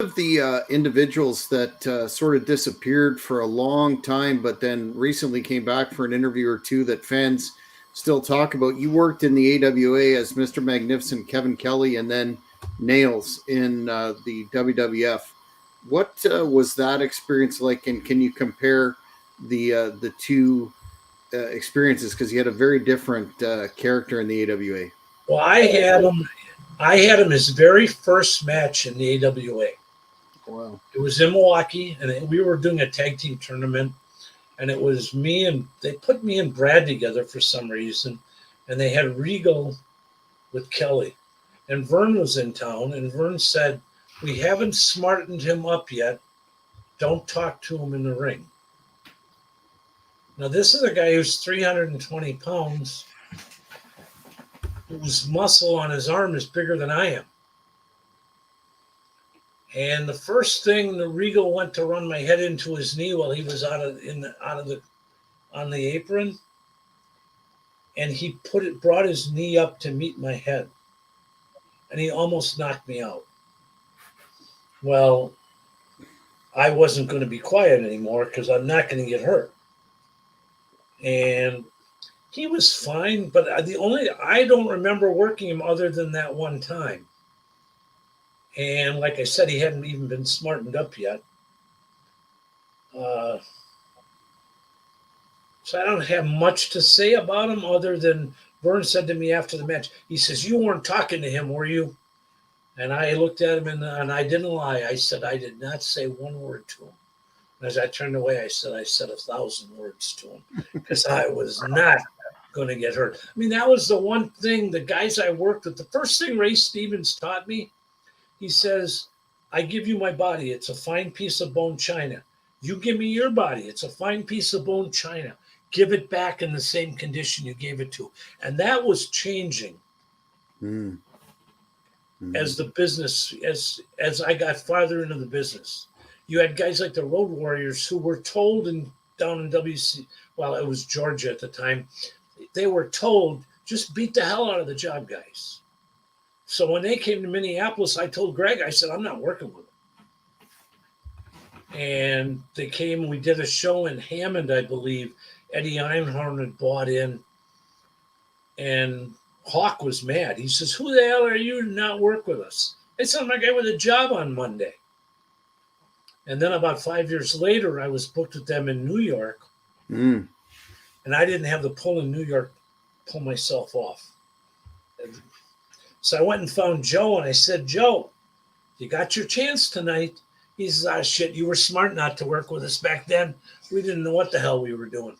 Of the individuals that sort of disappeared for a long time, but then recently came back for an interview or two that fans still talk about. You worked in the AWA as Mr. Magnificent Kevin Kelly, and then Nails in the WWF. What was that experience like, and can you compare the two experiences? Because he had a very different character in the AWA. Well, I had him. I had him his very first match in the AWA. Wow. It was in Milwaukee, and we were doing a tag team tournament, and it was me and they put me and Brad together for some reason, and they had Regal with Kelly, and Vern was in town, and Vern said, "We haven't smartened him up yet. Don't talk to him in the ring." Now, this is a guy who's 320 pounds, whose muscle on his arm is bigger than I am. And the first thing, the Regal went to run my head into his knee while he was on the apron, and he brought his knee up to meet my head, and he almost knocked me out. Well, I wasn't going to be quiet anymore because I'm not going to get hurt. And he was fine, but I don't remember working him other than that one time. And like I said, he hadn't even been smartened up yet. So I don't have much to say about him other than Vern said to me after the match, he says, "You weren't talking to him, were you?" And I looked at him and I didn't lie. I said, "I did not say one word to him." And as I turned away, I said 1,000 words to him because I was not going to get hurt. I mean, that was the one thing, the guys I worked with, the first thing Ray Stevens taught me, he says, "I give you my body. It's a fine piece of bone china. You give me your body. It's a fine piece of bone china. Give it back in the same condition you gave it to." And that was changing as the business, as I got farther into the business. You had guys like the Road Warriors who were told down in WC, well, it was Georgia at the time, they were told, just beat the hell out of the job guys. So when they came to Minneapolis, I told Greg, I said, "I'm not working with them." And they came and we did a show in Hammond, I believe. Eddie Einhorn had bought in, and Hawk was mad. He says, "Who the hell are you to not work with us?" I said, "I'm a guy with a job on Monday." And then about 5 years later, I was booked with them in New York. And I didn't have the pull in New York, pull myself off. So I went and found Joe, and I said, "Joe, you got your chance tonight." He says, "Ah, shit, you were smart not to work with us back then. We didn't know what the hell we were doing."